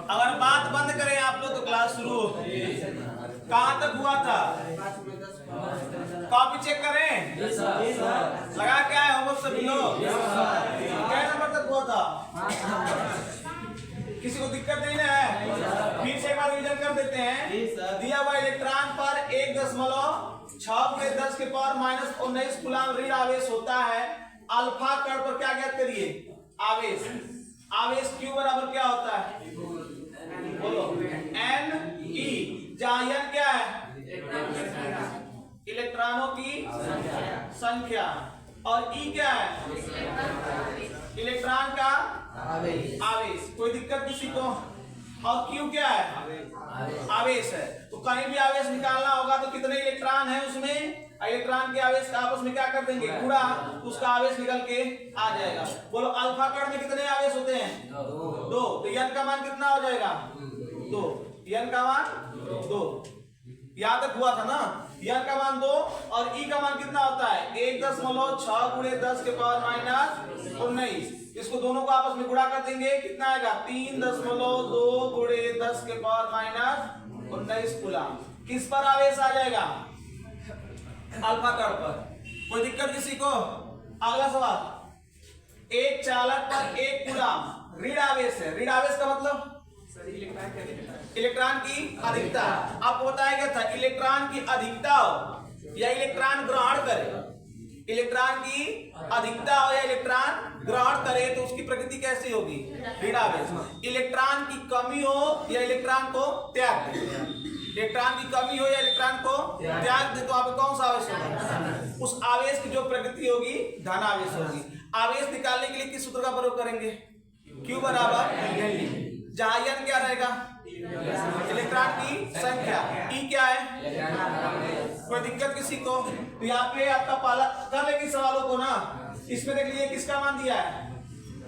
अगर बात बंद करें आप लोग तो क्लास शुरू हो। कहाँ तक हुआ था? कॉपी चेक करें, लगा क्या है होमवर्क सभी लोग? क्या नंबर तक हुआ था? किसी को दिक्कत नहीं ना है? फिर से एक बार रिवीजन कर देते हैं। दिया हुआ इलेक्ट्रॉन पर 1.6 × 10 के पावर -19 कूलम ऋण आवेश होता है। अल्फा कण पर क्या ज्ञात करिए? आवेश। आवेश Q बराबर क्या होता है? बोलो। Ne, जहाँ N क्या है? इलेक्ट्रॉनों की संख्या और E क्या है? इलेक्ट्रॉन का आवेश। कोई दिक्कत किसी को? और Q क्या है? आवेश है। तो कहीं भी आवेश निकालना होगा तो कितने इलेक्ट्रॉन है उसमें? इलेक्ट्रॉन के आवेश का आपस में क्या कर देंगे? गुणा, उसका आवेश निकल के आ जाएगा। बोलो अल्फा कण में कितने आवेश होते हैं? 2। तो N का मान कितना हो जाएगा? 2। N का मान 2। यहाँ तक हुआ था ना? N का मान 2 और E का मान कितना होता है? 1.6 × 10 के पावर -19। इसको दोनों को आपस में गुणा कर देंगे, कितना आएगा? 3.2 × 10 के पावर -19 कूलम। किस पर आवेश आ जाएगा? अल्फा कण पर। कोई दिक्कत किसी को? अगला सवाल। एक चालक पर 1 कूलम ऋण आवेश है। ऋण आवेश का मतलब इलेक्ट्रॉन की अधिकता। आपको बताया गया था इलेक्ट्रॉन की अधिकता हो या इलेक्ट्रॉन ग्रहण करे। इलेक्ट्रॉन की अधिकता हो या इलेक्ट्रॉन ग्रहण करे तो उसकी प्रकृति कैसी होगी? ऋण आवेश। इलेक्ट्रॉन की कमी हो या इलेक्ट्रॉन को त्याग दे। इलेक्ट्रॉन की कमी हो या इलेक्ट्रॉन को त्याग दे तो आप कौन सा आवेश होगा? उस आवेश की जो प्रकृति होगी धन आवेश होगी। आवेश निकालने के लिए किस सूत्र का प्रयोग करेंगे? Q बराबर जहाँ N क्या रहेगा? इलेक्ट्रॉन की संख्या। E क्या है? कोई दिक्कत किसी को? तो यहाँ पे आपका पाला कर लेंगे सवालों को ना। इसमें देख लीजिए किसका मान दिया है?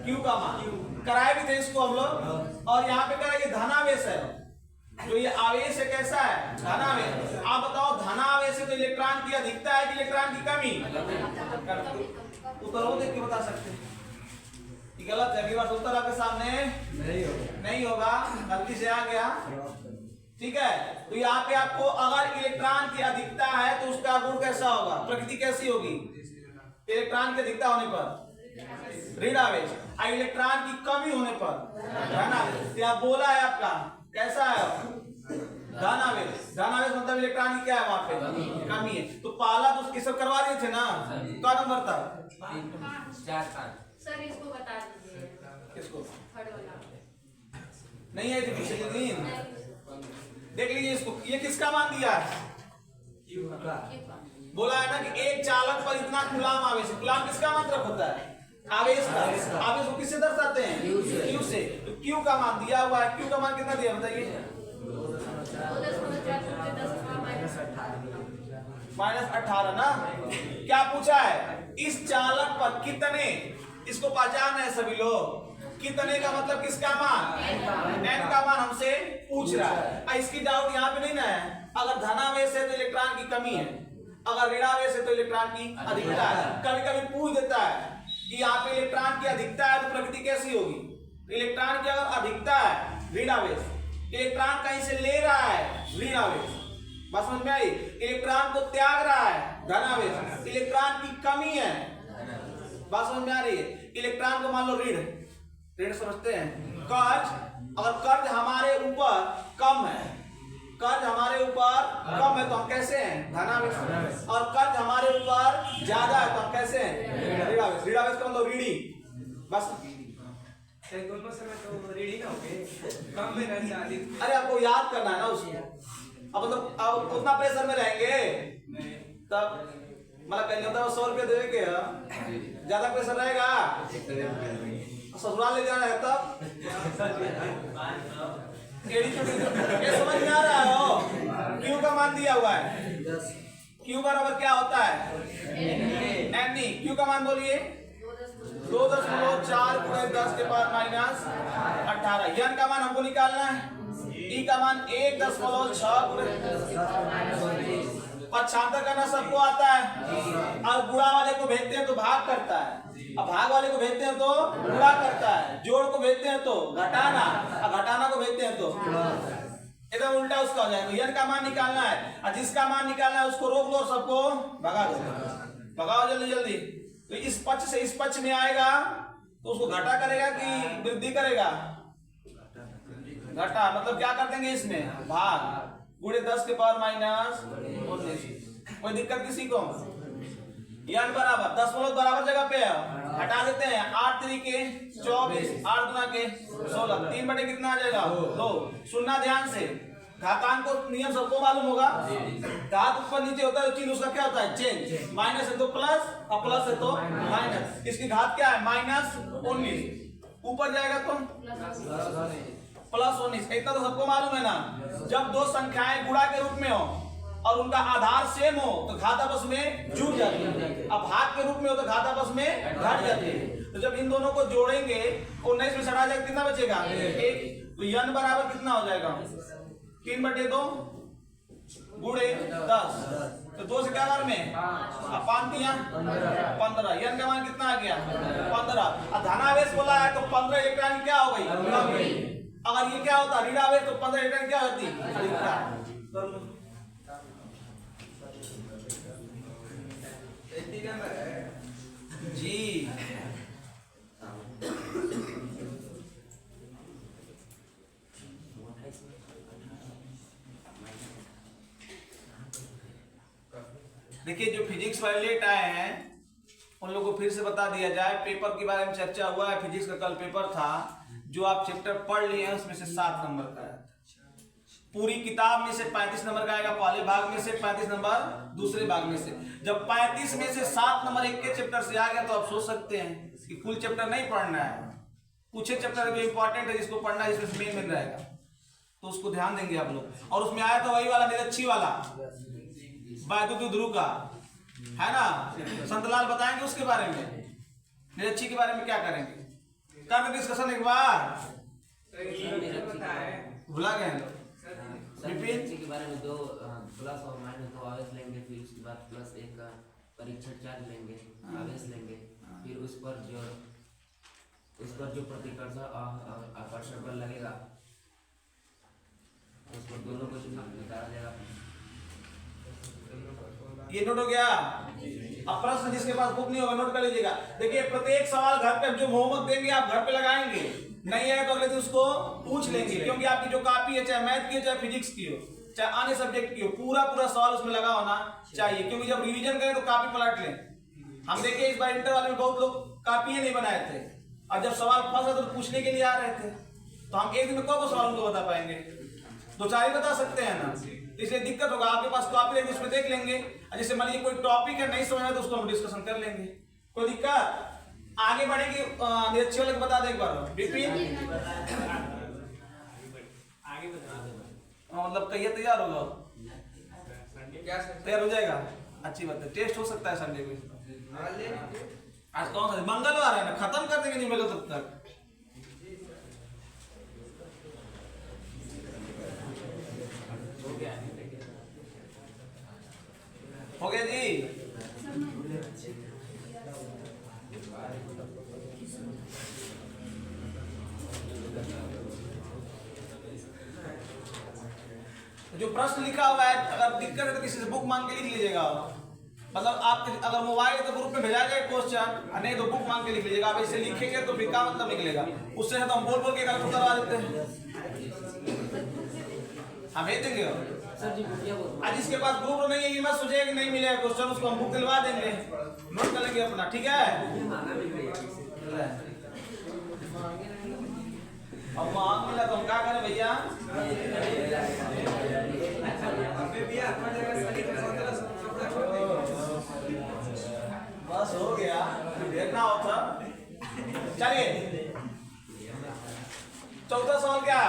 Q का मान। कराए भी थे इसको हम लोग। और यहाँ पे कह ये धनावेश है। जो ये आवेश है कैसा है? धनावेश। आप बताओ धनावेश है तो इलेक्ट्रॉन की अधिकता है कि इलेक्ट्रॉन की कमी? उत्तर देख के बता सकते हैं। गलत है। अगली बार उत्तर आपके सामने नहीं होगा। गलती से आ गया। ठीक है। तो यहाँ पे आपको अगर इलेक्ट्रॉन की अधिकता है तो उसका गुण कैसा होगा? प्रकृति कैसी होगी? इलेक्ट्रॉन की अधिकता होने पर ऋण आवेश, इलेक्ट्रॉन की कमी होने पर धन आवेश। यहाँ बोला है आपका कैसा है? धन आवेश। धन आवेश मतलब इलेक्ट्रॉन की क्या है? वहां पे कमी है। तो पहला तो किसको करवा दिए थे ना? क्या नंबर था? सर इसको बता दीजिए। किसको? थर्ड वाला नहीं है पिछले दिन। देख लीजिए इसको। ये किसका मान दिया है? बोला है ना कि एक चालक पर इतना कूलम आवेश। कूलम किसका मात्रक होता है? आवेश का। आवेश को किससे दर्शाते हैं? Q से। तो Q का मान दिया हुआ है। Q का मान कितना दिया बताइए? -18 ना। क्या पूछा है? इस चालक पर कितने, इसको पहचान है सभी लोग। कितने का मतलब किसका मान? N का मान हमसे पूछ रहा है। इसकी डाउट यहाँ पे नहीं ना है। अगर धनावेश है तो इलेक्ट्रॉन की कमी है, अगर ऋणावेश है तो इलेक्ट्रॉन की अधिकता है। कभी कभी पूछ देता है कि यहाँ पे इलेक्ट्रॉन की अधिकता है तो प्रकृति कैसी होगी? इलेक्ट्रॉन की अगर अधिकता है ऋणावेश, इलेक्ट्रॉन कहीं से ले रहा है ऋणावेश, बस समझ में आई? इलेक्ट्रॉन को त्याग रहा है धनावेश, इलेक्ट्रॉन की कमी है, बात समझ में आ रही है? इलेक्ट्रॉन को मान लो ऋण, ऋण समझते हैं। कर्ज, अगर कर्ज हमारे ऊपर कम है, कर्ज हमारे ऊपर कम है तो हम कैसे हैं? धनावेश। और कर्ज हमारे ऊपर ज्यादा है तो हम कैसे हैं? ऋणावेश। ऋणावेश का मतलब ऋणी। बस अरे आपको याद करना है ना उसको। अब मतलब अब उतना प्रेशर में रहेंगे तब मतलब पहले होता है 100 रुपया देवे के ज्यादा प्रेशर रहेगा। ससुराल ले जाना है तब ये समझ में आ रहा है हो? Q का मान दिया हुआ है। Q बराबर क्या होता है? Ne। Q का मान बोलिए 2.4 × 10 के पावर -18। N का मान हमको निकालना है। E का मान 1.6 पक्षांतर करना सबको आता है और गुणा वाले को भेजते हैं तो भाग करता है अब भाग वाले को भेजते हैं तो गुणा करता है, जोड़ को भेजते हैं तो घटाना, और घटाना को भेजते हैं तो एकदम उल्टा उसका हो जाएगा। यन का मान निकालना है और जिसका मान निकालना है उसको रोक लो और सबको भगा दो, भगाओ जल्दी जल्दी। तो इस पक्ष से इस पक्ष में आएगा तो उसको घटा करेगा कि वृद्धि करेगा? घटा, मतलब क्या कर देंगे इसमें भाग गुणे 10 के पावर माइनस 19। कोई दिक्कत किसी को? यन बराबर 10 बराबर जगह पे हटा देते हैं, 8 3 के 24, 8 गुना के 16, 3 बटे कितना आ जाएगा 2। सुनना ध्यान से, घातांक को नियम सबको मालूम होगा, घात ऊपर नीचे होता है तो चिन्ह उसका क्या होता है चेंज, माइनस है तो प्लस और प्लस है तो माइनस। इसकी घात क्या है माइनस 19, ऊपर जाएगा तो प्लस 19। इतना तो सबको मालूम है ना। जब दो संख्याएं गुणा के रूप में हो और उनका आधार सेम हो तो घात आपस में जुड़ जाती है, अब भाग के रूप में हो तो घात आपस में घट जाती है। तो जब इन दोनों को जोड़ेंगे 19 में सड़ा जाएगा, कितना बचेगा 1। तो यन बराबर कितना हो जाएगा 3 बटे 2 गुणे 10, तो 2 से क्या बार में अब 5 दिया 15, यन का मान कितना आ गया 15। अब धनावेश बोला है तो 15 इलेक्ट्रॉन क्या हो गई, अगर ये क्या होता ऋणावेश तो 15 इलेक्ट्रॉन क्या होती जी। देखिए जो फिजिक्स वाले लेट आए हैं उन लोगों को फिर से बता दिया जाए, पेपर के बारे में चर्चा हुआ है, फिजिक्स का कल पेपर था, जो आप चैप्टर पढ़ लिए हैं उसमें से 7 नंबर का है, पूरी किताब में से 35 नंबर का आएगा पहले भाग में से, 35 नंबर दूसरे भाग में से। जब 35 में से 7 नंबर एक के चैप्टर से आ गया तो आप सोच सकते हैं कि फुल चैप्टर नहीं पढ़ना है, कुछ चैप्टर जो इंपॉर्टेंट है जिसको पढ़ना है इसमें मेन मिल रहेगा तो उसको ध्यान देंगे आप लोग। और उसमें आया था वही वाला निरक्षी वाला वायुद्युत ध्रुव का है ना, संतलाल बताएंगे उसके बारे में, निरक्षी के बारे में क्या करेंगे, कर डिस्कशन एक बार, भुला गए लोग के बारे में 2 प्लस और माइनस 2 आवेश लेंगे, फिर उसके बाद प्लस 1 का परीक्षण चार्ज लेंगे, आवेश लेंगे, फिर उस पर जो प्रतिकर्षण आकर्षण बल लगेगा उस पर दोनों को निकाला जाएगा। ये नोट हो गया। अब प्रश्न जिसके पास बुक नहीं होगा नोट कर लीजिएगा। देखिए प्रत्येक सवाल घर पे जो होमवर्क देंगे आप घर पे लगाएंगे, नहीं है तो अगले दिन उसको पूछ लेंगे, क्योंकि आपकी जो कॉपी है चाहे मैथ की हो चाहे फिजिक्स की हो चाहे अन्य सब्जेक्ट की हो, पूरा सवाल उसमें लगा होना चाहिए, क्योंकि जब रिवीजन करें तो कॉपी पलट लें। हम देखिए इस बार इंटर वाले में बहुत लोग कॉपी नहीं बनाए थे और जब सवाल फंसा तो पूछने के लिए आ रहे थे, तो हम एक दिन में कौन सवाल उनको बता पाएंगे, 2-4 ही बता सकते हैं ना, इसलिए दिक्कत होगा। आपके पास कॉपी रहेगी उसमें देख लेंगे, जैसे मान लीजिए कोई टॉपिक है नहीं समझ में तो उसको हम डिस्कशन कर लेंगे, कोई दिक्कत। आगे बढ़ेगी निरक्षी वाले को बता दे एक बार बिपिन, मतलब कहिए तैयार होगा, तैयार हो जाएगा, अच्छी बात है। टेस्ट हो सकता है संडे को, आज कौन सा मंगलवार है ना, खत्म कर देंगे नहीं मिले तब तक। हो गया जी। जो प्रश्न लिखा हुआ है अगर दिक्कत है तो किसी से बुक मांग के लिख लीजिएगा, मतलब आप अगर मोबाइल है तो ग्रुप में भेजा जाए क्वेश्चन, नहीं तो बुक मांग के लिख लीजिएगा। आप ऐसे लिखेंगे तो फिर क्या मतलब निकलेगा, उससे तो हम बोल बोल के गलत करवा देते हैं, हम भेज देंगे। आज जिसके पास ग्रुप नहीं है ये मत सोचिए कि नहीं मिलेगा क्वेश्चन, उसको हम बुक दिलवा देंगे, नोट कर लेंगे अपना, ठीक है। अब मांग मिला तो हम क्या करें भैया, बस हो गया, देखना होता। चलिए चौथा सवाल क्या,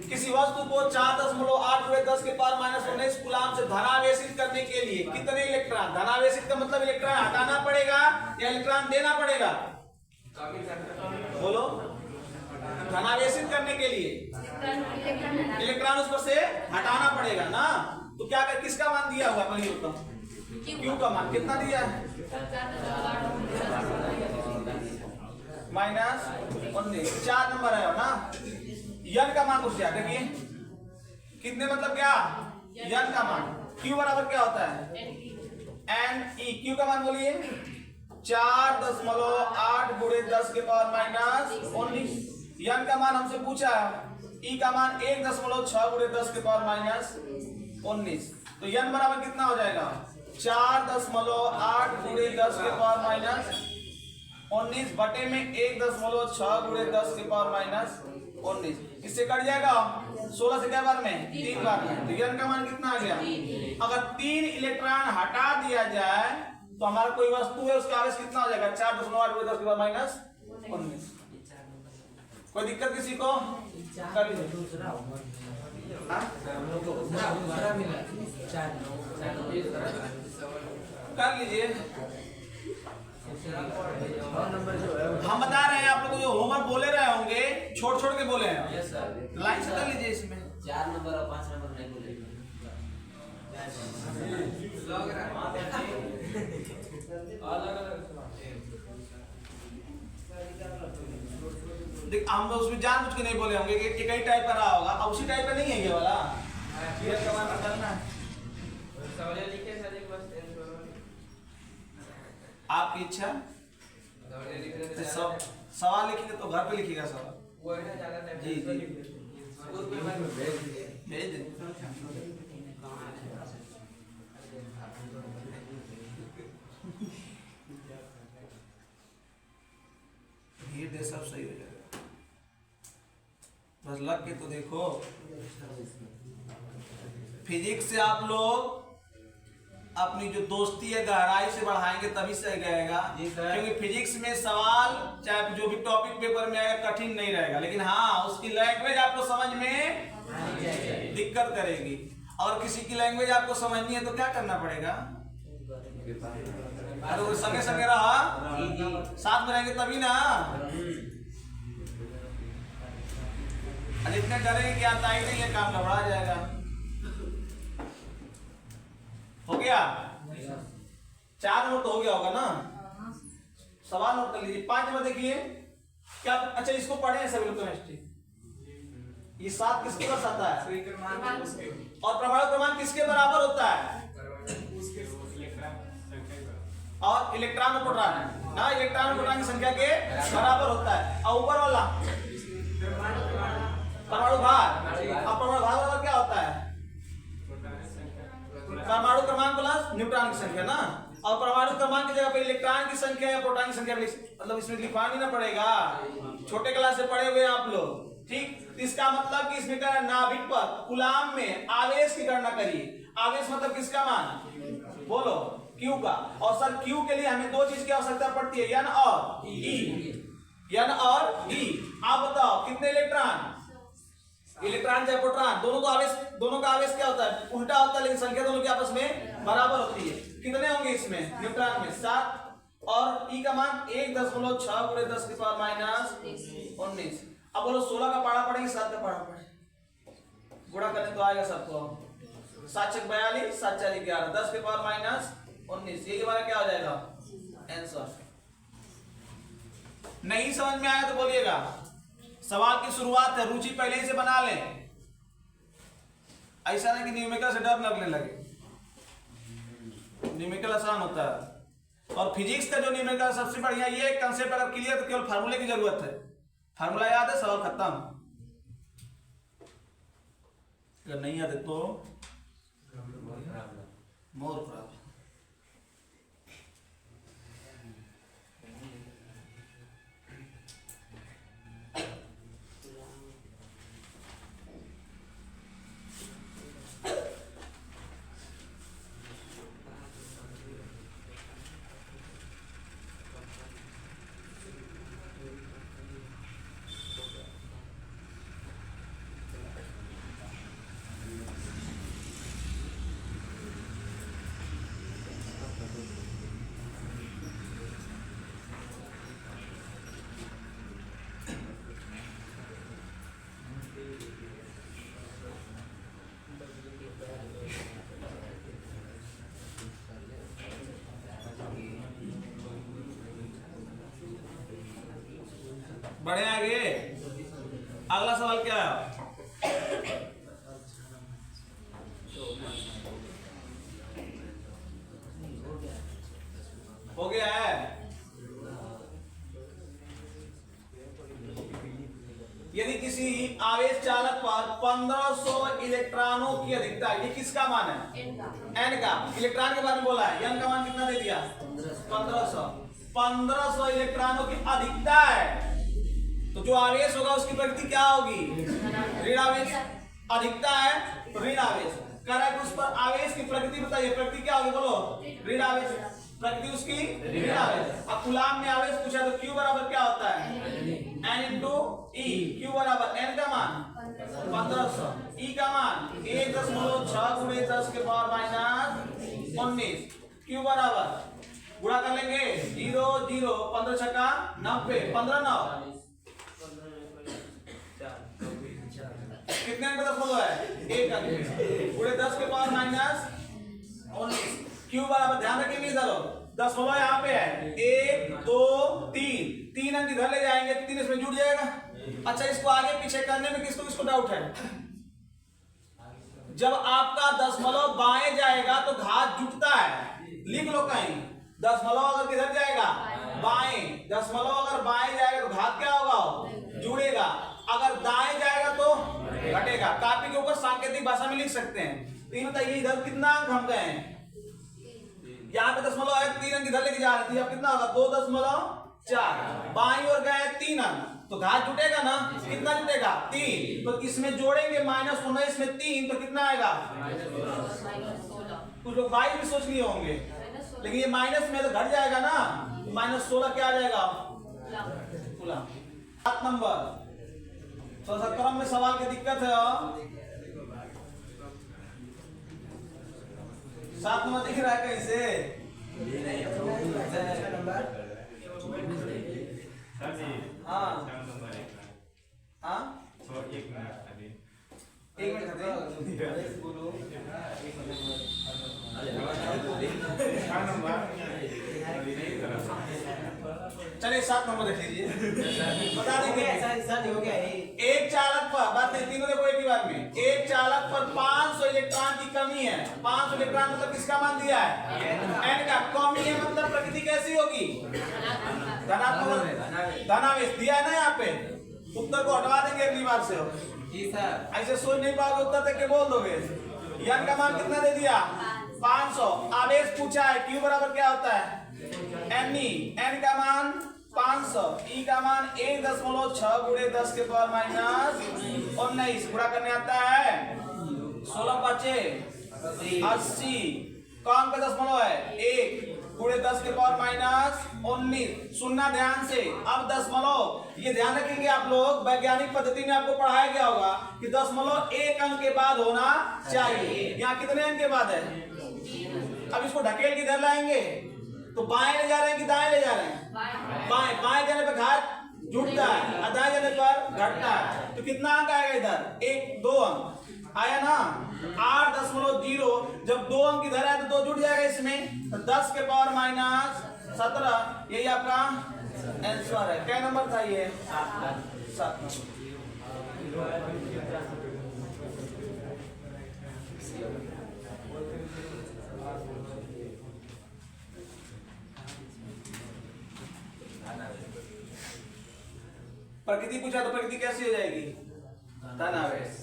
किसी वस्तु को 4.8 × 10⁻⁻19 कूलाम से धनावेशित करने के लिए कितने इलेक्ट्रॉन, धनावेशित का मतलब इलेक्ट्रॉन हटाना पड़ेगा या इलेक्ट्रॉन देना पड़ेगा, बोलो। धनावेशित करने के लिए इलेक्ट्रॉन उस पर से हटाना पड़ेगा ना, तो क्या कर किसका मान दिया हुआ है, क्यू का मान कितना दिया है, माइनस 19, 4 नंबर है ना। यन का मान पूछ दिया, देखिए कितने मतलब क्या, यन का मान क्यू बराबर क्या होता है, एन ई। क्यू का मान बोलिए 4.8 गुणे 10 के पावर माइनस 19। यन का मान हमसे पूछा है, ई का मान 1.6 गुणे 10 के पावर माइनस 19। तो यन बराबर कितना हो जाएगा, 4.8 गुणे 10 के पावर माइनस 19 बटे में 1.6 गुणे 10 के पावर माइनस 19। इससे कट जाएगा 16 से क्या बार में, 3 बार में। तो यन का मान कितना आ गया, अगर 3 इलेक्ट्रॉन हटा दिया जाए तो हमारा कोई वस्तु है उसका आवेश कितना हो जाएगा, 4.8 गुणे 10 के पावर माइनस 19। कोई दिक्कत किसी को, कर लीजिए। कर लीजिए। हम बता रहे हैं आप लोग जो होमवर्क बोले रहे होंगे, छोड़ छोड़ के बोले हैं, लाइन से कर लीजिए। इसमें 4 नंबर और 5 नंबर नहीं बोले। देख हम उसमें जानबूझ के नहीं बोले होंगे कि एक ही टाइप का रहा होगा, अब उसी टाइप का नहीं है ये वाला। ये कमान करना है आपकी इच्छा। सवाल लिखेंगे तो घर पे लिखिएगा सवाल। जी जी भेज दे। धीरे सब सही हो जाएगा, बस लग के तो देखो। फिजिक्स से आप लोग अपनी जो दोस्ती है गहराई से बढ़ाएंगे तभी सही रहेगा, क्योंकि फिजिक्स में सवाल चाहे जो भी टॉपिक पेपर में आएगा कठिन नहीं रहेगा, लेकिन हाँ उसकी लैंग्वेज आपको समझ में दिक्कत करेगी। और किसी की लैंग्वेज आपको समझनी है तो क्या करना पड़ेगा, अरे वो संगे संगे रहा, साथ में रहेंगे तभी ना। अरे इतने डरेंगे कि आता ही नहीं है, काम घबरा जाएगा। हो गया 4 नंबर तो हो गया होगा ना। सवाल नोट कर लीजिए। 5 नंबर देखिए क्या, अच्छा इसको पढ़े हैं सभी लोग केमिस्ट्री। ये 7 किसके पास आता है, और परमाणु क्रमांक किसके बराबर होता है, और इलेक्ट्रॉन और प्रोटॉन ना, इलेक्ट्रॉन और प्रोटॉन की संख्या के बराबर होता है। और ऊपर वाला परमाणु भार, अब परमाणु भार वाला क्या होता है, परमाणु क्रमांक प्लस न्यूट्रॉन की संख्या ना। और परमाणु क्रमांक की जगह पे इलेक्ट्रॉन की संख्या या प्रोटॉन की संख्या, मतलब इसमें लिखवानी ना पड़ेगा, छोटे क्लास से पढ़े हुए आप लोग, ठीक। इसका मतलब कि इसमें क्या, नाभिक पर कूलाम में आवेश की गणना करिए। आवेश मतलब किसका मान, बोलो क्यू का। और सर क्यू के लिए हमें 2 चीज की आवश्यकता पड़ती है, एन और ई। एन और ई। आप बताओ कितने इलेक्ट्रॉन, इलेक्ट्रॉन चाहे प्रोटॉन, दोनों का आवेश क्या होता है, उल्टा होता है, लेकिन संख्या दोनों की आपस में बराबर होती है। कितने होंगे इसमें, न्यूट्रॉन में 7, और ई का मान 1.6 गुणे 10 की पावर माइनस 19। अब बोलो 16 का पारा पड़ेगी, 7 का पारा पड़ेगा, गुणा करने तो आएगा सबको। 7 6 42, 7 4 11, 10 के पावर माइनस 19। ये हमारा क्या हो जाएगा आंसर। नहीं समझ में आया तो बोलिएगा। सवाल की शुरुआत है, रुचि पहले ही से बना लें, ऐसा नहीं कि न्यूमेरिकल से डर लगने लगे। न्यूमेरिकल आसान होता है, और फिजिक्स का जो न्यूमेरिकल सबसे बढ़िया ये एक कंसेप्ट अगर क्लियर तो केवल फार्मूले की जरूरत है, फार्मूला याद है सवाल खत्म। अगर नहीं याद है तो मोर प्रॉब्लम। बढ़े आगे। अगला सवाल क्या है? हो गया है। यदि किसी आवेश चालक पर 1500 इलेक्ट्रॉनों की अधिकता, ये किसका मान है? एन का। इलेक्ट्रॉन के बारे में बोला है। एन का मान कितना दे दिया? 1500। 1500 इलेक्ट्रॉनों की अधिकता है, तो जो आवेश होगा उसकी प्रकृति क्या होगी? ऋण आवेश। अधिकता है तो ऋण आवेश। कह रहा है कि उस पर आवेश की प्रकृति बताइए। प्रकृति क्या होगी? बोलो। ऋण आवेश। प्रकृति उसकी ऋण आवेश। अब कूलाम में आवेश पूछा तो Q बराबर क्या होता है? N into E। Q बराबर N का मान 1500, E का मान 1.6 गुणे 10 के पावर माइनस 19। Q बराबर गुणा कर लेंगे 0 0 15 छक्का 90 15 9 कितने अंक दशमलव है? 1 अंक गुणे 10 के पावर माइनस 19। Q बराबर ध्यान रखेंगे इधर दशमलव यहाँ पे है 1 2 3 अंक इधर ले जाएंगे तो 3 इसमें जुड़ जाएगा। अच्छा, इसको आगे पीछे करने में किसको किसको डाउट है? जब आपका दशमलव बाएं जाएगा तो घात जुटता है। लिख लो कहीं, दशमलव अगर किधर जाएगा? बाएं। दशमलव अगर बाएं जाएगा तो घात क्या होगा? जुड़ेगा। अगर दाएं जाएगा तो घटेगा। कॉपी के ऊपर सांकेतिक भाषा में लिख सकते हैं। तो ये बताइए इधर कितना अंक हम गए हैं? यहाँ पे दशमलव है, 3 अंक इधर लेके जा रहे थे। अब कितना होगा? 2.4। बाईं ओर गए 3 अंक तो घात जुटेगा ना? कितना जुटेगा? 3। तो इसमें जोड़ेंगे -19 में 3 तो कितना आएगा? कुछ लोग 22 भी सोच लिए होंगे, लेकिन ये माइनस में तो घट जाएगा ना। -16 क्या आ जाएगा? कूलाम। 7 नंबर। थोड़ा सा क्रम में सवाल की दिक्कत है। 7 नंबर दिख रहा है कहीं से? हाँ हाँ, एक मिनट चलिए 7 नंबर देख लीजिए, बता देंगे। एक चालक पर, बात नहीं तीनों देखो एक ही बार में। एक चालक पर 500 इलेक्ट्रॉन की कमी है। 500 इलेक्ट्रॉन मतलब किसका मान दिया है? एन का। कमी है मतलब प्रकृति कैसी होगी? धनात्मक। धनावेश दिया है ना यहाँ पे। उत्तर को हटवा देंगे अगली बार से। जी सर। ऐसे सोच नहीं पाओगे, उत्तर देख के बोल दोगे। एन का मान कितना दे दिया? 500। आवेश पूछा है, Q बराबर क्या होता है? Ne। N का मान 500, E का मान 1.6 गुणे 10 के पावर माइनस 19। गुणा करने आता है 16 5 80। कौन का दशमलव है? 1 गुणे 10 के पावर माइनस 19। सुनना ध्यान से। अब दशमलव ये ध्यान रखेंगे आप लोग, वैज्ञानिक पद्धति में आपको पढ़ाया गया होगा कि दशमलव 1 अंक के बाद होना चाहिए। यहाँ कितने अंक के बाद है? अब इसको ढकेल के इधर लाएंगे तो बाएं ले जा रहे हैं कि दाएं ले जा रहे हैं? बाएं। बाएं जाने पर घात जुटता है और दाएं जाने पर घटता है। तो कितना अंक आएगा इधर? 1 2 अंक आया ना। 8.0। जब 2 अंक इधर आए तो 2 जुट जाएगा इसमें, तो 10 के पावर माइनस 17। यही आपका आंसर है। क्या नंबर था ये? 7। प्रकृति पूछा तो प्रकृति कैसी हो जाएगी? धनावेश।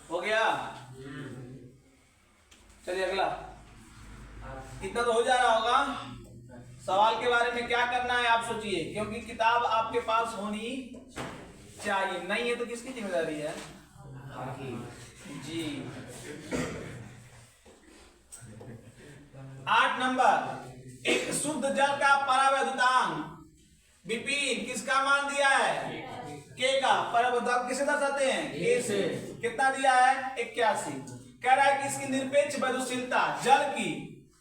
हो गया। चलिए अगला। इतना तो हो जा रहा होगा। सवाल के बारे में क्या करना है आप सोचिए, क्योंकि किताब आपके पास होनी चाहिए। नहीं है तो किसकी जिम्मेदारी है? जी। 8 नंबर। एक शुद्ध जल का परावैद्युतांक विपिन किसका मान दिया है? के का। परावैद्युतांक किसे दर्शाते हैं? के से। कितना दिया है? 81। कह रहा है कि इसकी निरपेक्ष वैद्युशीलता जल की,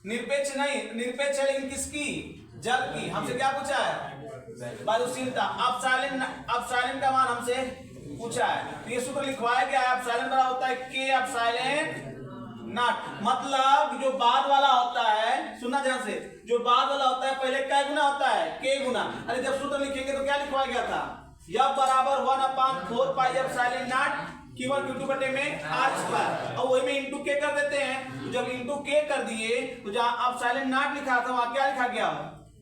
निरपेक्ष नहीं, निरपेक्ष है लेकिन किसकी? जल की। हमसे क्या पूछा है? बायुशीलता। एप्सिलॉन का मान हमसे पूछा है, तो ये सूत्र लिखवाया गया है, एप्सिलॉन बराबर होता है के एप्सिलॉन नॉट। मतलब जो बाद वाला होता है, सुनना ध्यान से, जो बाद वाला होता है पहले क्या गुना होता है, के गुना। अरे जब सूत्र लिखेंगे तो क्या लिखवाया गया था, यह बराबर 1/4 pi epsilon not Q1 Q2 बटे में R स्क्वायर, और वही में इंटू के कर देते हैं। तो जब इंटू के कर दिए तो जहां एप्सिलॉन नॉट लिखा था वहां क्या लिखा गया,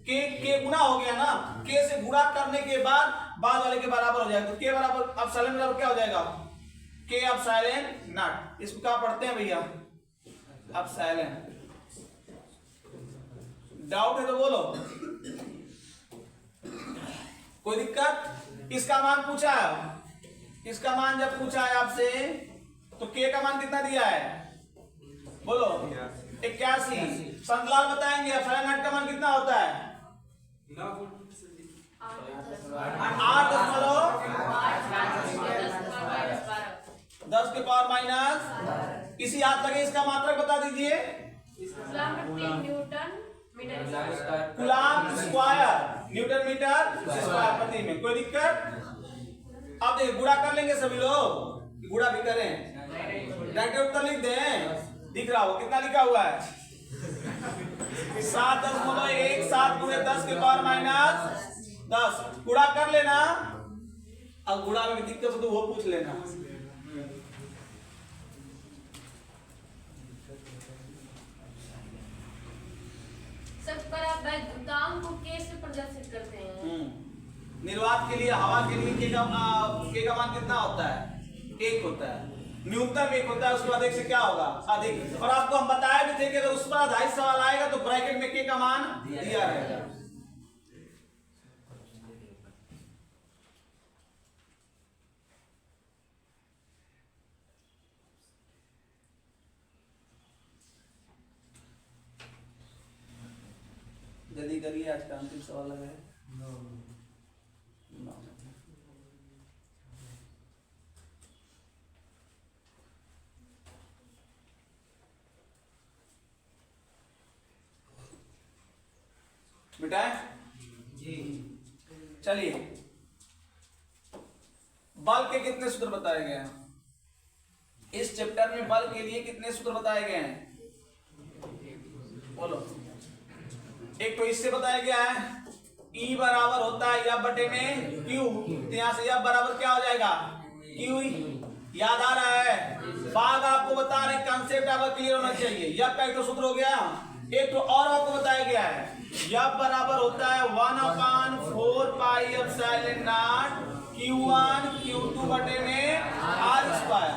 के गुना हो गया ना, के से गुणा करने के बाद वाले के बराबर हो जाएगा। तो के बराबर एप्सिलॉन बराबर क्या हो जाएगा, के एप्सिलॉन नॉट। इसको क्या पढ़ते हैं भैया, एप्सिलॉन। डाउट है तो बोलो, कोई दिक्कत। इसका मान पूछा है, इसका मान जब पूछा है आपसे तो के का मान कितना दिया है, बोलो 81। संतलाल बताएंगे एप्सिलॉन नॉट का मान कितना होता है, 8.10 के पावर माइनस। इसी हाथ लगे इसका मात्रक बता दीजिए, coulomb square newton metre square प्रति में। कोई दिक्कत। अब देखिए गुणा कर लेंगे सभी लोग, गुणा भी करें, डायरेक्ट उत्तर लिख दें, दिख रहा हो कितना लिखा हुआ है, 7.17 गुणे 10 के पावर माइनस 10। गुणा कर लेना, अब गुणा में दिक्कत हो तो वो पूछ लेना। सब पर आप दाम को कैसे प्रदर्शित करते हैं। निर्वात के लिए, हवा के लिए के का मान कितना होता है, 1 होता है, न्यूनतम 1 होता है, उसके बाद 1 से क्या होगा, अधिक। और आपको हम बताए भी थे कि अगर उस पर आधारित सवाल आएगा तो ब्रैकेट में के का मान दिया रहेगा। जल्दी करिए, आज का अंतिम सवाल लगा है। मिटाए जी। चलिए, बल के कितने सूत्र बताए गए हैं इस चैप्टर में, बल के लिए कितने सूत्र बताए गए हैं, बोलो। एक तो इससे बताया गया है E बराबर होता है F बटे में Q, तो यहां से F बराबर क्या हो जाएगा, Q। याद आ रहा है, बाग आपको बता रहे, कंसेप्ट आपका क्लियर होना चाहिए। F का एक तो सूत्र हो गया, एक तो और आपको बताया गया है, F बराबर होता है 1/4 pi epsilon not Q1 Q2 बटे में R स्क्वायर।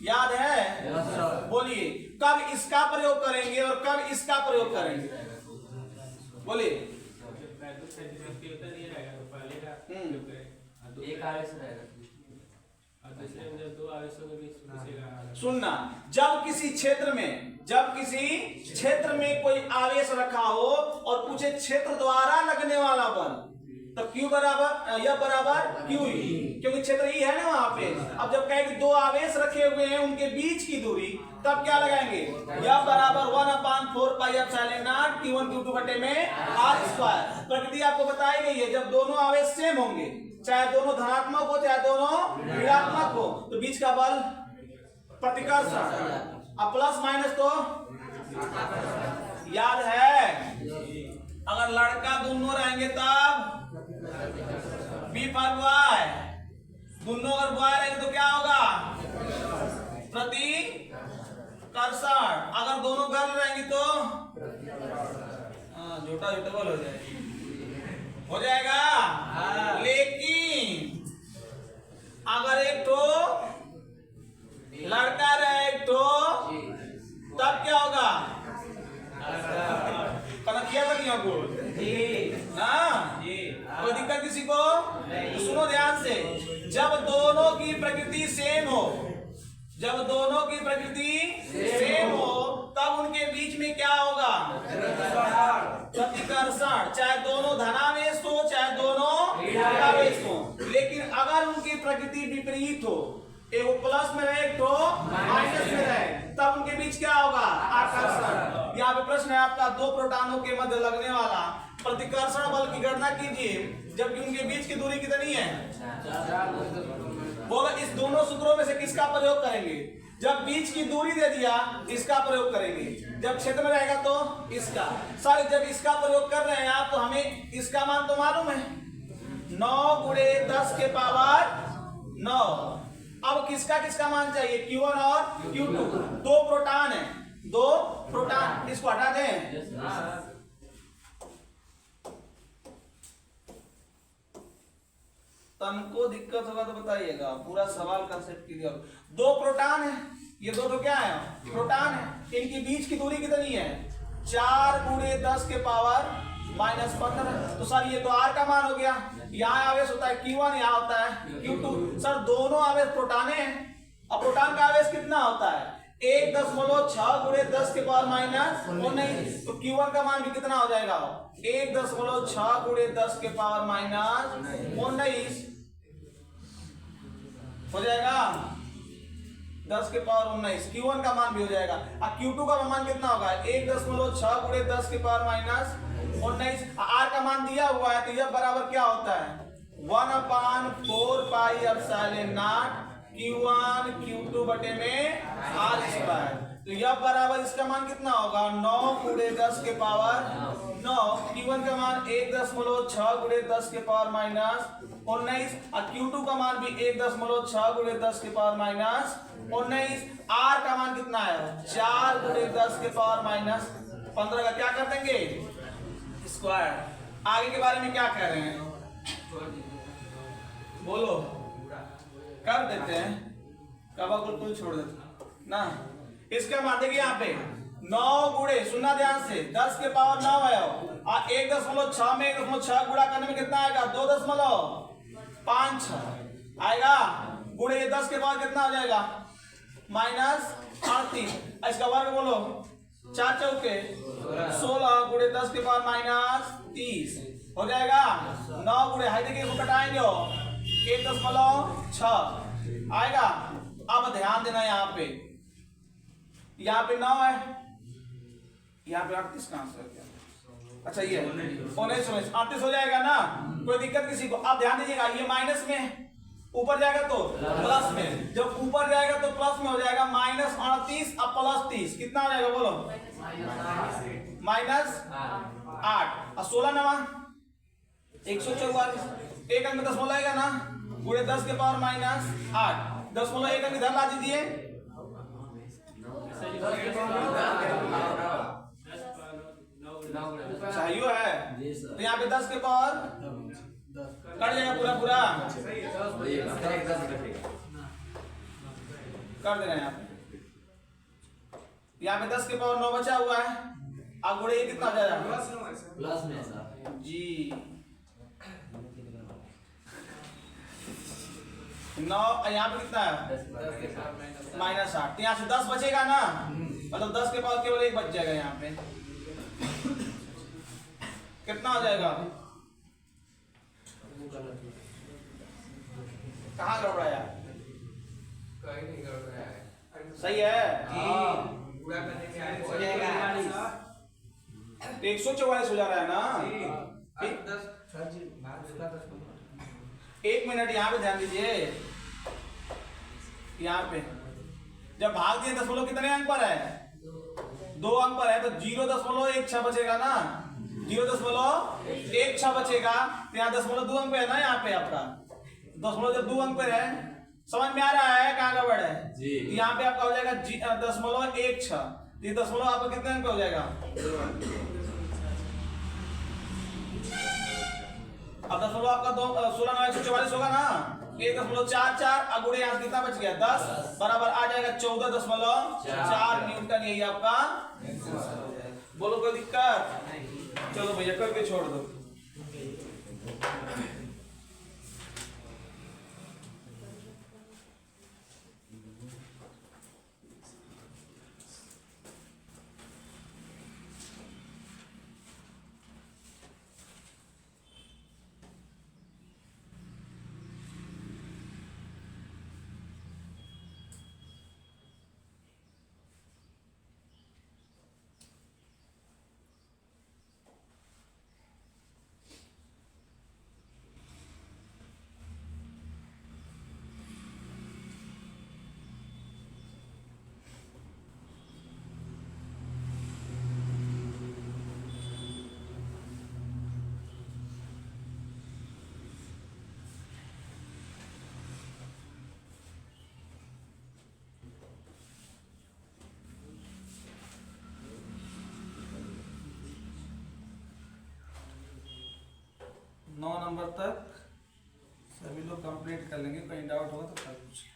याद है, बोलिए कब इसका प्रयोग करेंगे और कब इसका प्रयोग करेंगे, बोलिए। एक आवेश रहेगा, सुनना, जब किसी क्षेत्र में कोई आवेश रखा हो और पूछे क्षेत्र द्वारा लगने वाला बल, तब Q बराबर F बराबर Q ही, क्योंकि क्षेत्र ही है ना वहां पे। अब जब कहे कि 2 आवेश रखे हुए हैं उनके बीच की दूरी, तब क्या लगाएंगे, F बराबर 1/4 pi epsilon not Q1 Q2 बटे में R स्क्वायर। प्रकृति आपको बताई गई है, जब दोनों आवेश सेम होंगे, चाहे दोनों धनात्मक हो चाहे दोनों ऋणात्मक हो, तो बीच का बल प्रतिकर्षण, अब प्लस माइनस तो याद है, अगर लड़का दोनों रहेंगे तब B पर Y, दोनों अगर बॉय रहेंगे तो क्या होगा, प्रतिकर्षण। अगर दोनों गर्ल रहेंगी तो झूठा बल हो जाएगा। लेकिन अगर एक तो लड़का रहे एक तो, तब क्या होगा, कनखिया बनिया को ना, कोई दिक्कत किसी को। तो सुनो ध्यान से, जब दोनों की प्रकृति सेम हो, तब उनके बीच में क्या होगा, प्रतिकर्षण, चाहे दोनों धनावेश हो चाहे दोनों ऋणावेश हो। लेकिन अगर उनकी प्रकृति विपरीत हो, एक प्लस में रहे एक तो माइनस में रहे, तब उनके बीच क्या होगा, आकर्षण। यहाँ पे प्रश्न है आपका, 2 प्रोटॉनों के मध्य लगने वाला प्रतिकर्षण बल की गणना कीजिए जबकि उनके बीच की दूरी कितनी है। बोलो इस दोनों सूत्रों में से किसका प्रयोग करेंगे। जब बीच की दूरी दे दिया इसका प्रयोग करेंगे, जब क्षेत्र में रहेगा तो इसका। सर जब इसका प्रयोग कर रहे हैं आप तो हमें इसका मान तो मालूम है 9 गुणे 10 के पावर 9। अब किसका किसका मान चाहिए Q1 और Q2। दो प्रोटॉन है, दो प्रोटॉन, इसको हटा दें। तनको दिक्कत होगा तो बताइएगा, पूरा सवाल कंसेप्ट क्लियर। दो प्रोटॉन है, ये दो तो क्या है प्रोटॉन है, इनकी बीच की दूरी कितनी है 4 गुणे 10 के पावर -15। तो सर ये तो R का मान हो गया, यहाँ आवेश होता है Q1, यहाँ होता है Q2। सर दोनों आवेश प्रोटॉने हैं, अब प्रोटॉन का आवेश कितना होता है 1.6 गुणे 10 के पावर -19। तो Q1 का मान भी कितना हो जाएगा 1.6 गुणे 10 के पावर -19 हो जाएगा 10 के पावर 19। Q1 का मान भी हो जाएगा। अब Q2 का मान कितना होगा 1.6 गुणे 10 के पावर -19। R का मान दिया हुआ है तो यह बराबर क्या होता है 1/4 pi epsilon not Q1 Q2 बटे में R²। तो यह बराबर इसका मान कितना होगा 9 गुणे 10 के पावर 9। Q1 का मान 1.6 गुणे 10 के पावर -19 और Q2 का मान भी 1.6 गुणे 10 के पावर -19। R का मान कितना है 4 गुणे 10 के पावर -15 का क्या कर देंगे स्क्वायर। आगे के बारे में क्या कह रहे हैं बोलो, कर देते हैं कबा बिल्कुल छोड़ देते ना। इसका मान देखिए यहाँ पे 9 गुणे, सुनना ध्यान से 10 के पावर 9 है और 1.6 में 1.6 गुणा करने में कितना आएगा 2.56 आएगा गुणे 10 के पावर कितना हो जाएगा -38। इसका वर्ग बोलो 4 चौके 16 गुणे 10 के पावर -30 हो जाएगा 9 गुणे, हाई देखिए इसको घटाएंगे 1.6 आएगा। अब ध्यान देना यहाँ पे 9 है, यहाँ पे 38 का आंसर क्या। अच्छा ये 38 हो जाएगा ना, कोई दिक्कत किसी को। अब ध्यान दीजिएगा ये माइनस में, ऊपर जाएगा तो प्लस में, जब ऊपर जाएगा तो प्लस में हो जाएगा -38 अब +30 कितना हो जाएगा बोलो -8 और 16 नवा 144। एक अंक 10 बोलाएगा ना गुणे 10 के पावर -8 10 एक अंक इधर ला दीजिए चाहिए है तो यहाँ पे 10 के पावर कट जाएगा पूरा पूरा कर देना यहाँ पे 10 के पावर 9 बचा हुआ है। अब गुणे ये कितना हो जाएगा प्लस में सर जी 9 यहाँ पे कितना है -8 यहाँ से 10 बचेगा ना, मतलब 10 के पावर केवल 1 बच जाएगा। यहाँ पे कितना हो जाएगा कहाँ गड़बड़ाया कहीं नहीं गड़बड़ाया है सही है पूरा करने में आए हो जाएगा 144 हो जा रहा है ना। अब 10 1 मिनट यहाँ पे ध्यान दीजिए, यहाँ पे जब भाग दिए 10 कितने अंक पर है 2 अंक पर है तो 0.16 बचेगा ना 0.16 बचेगा तो यहाँ 0.2 अंक पे है ना। यहाँ पे आपका 0 जब 2 अंक पे है समझ में आ रहा है कहाँ गड़बड़ है तो यहाँ पे आपका हो जाएगा 0.16 ये 10 आपका कितने अंक पे हो जाएगा अब 10 आपका 16 9 144 होगा ना 1.44 गुणे यहाँ कितना बच गया 10 बराबर आ जाएगा 14.4 न्यूटन। यही आपका बोलो कोई दिक्कत चलो भैया करके छोड़ दो। 9 नंबर तक सभी लोग कंप्लीट कर लेंगे, कहीं डाउट होगा तो कल पूछिए।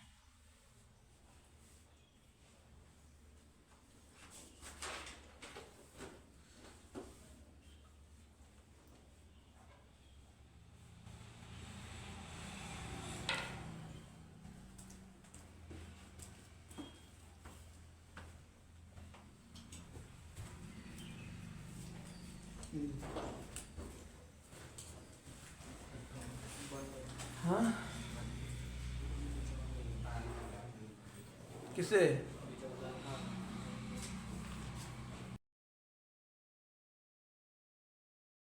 हाँ किसे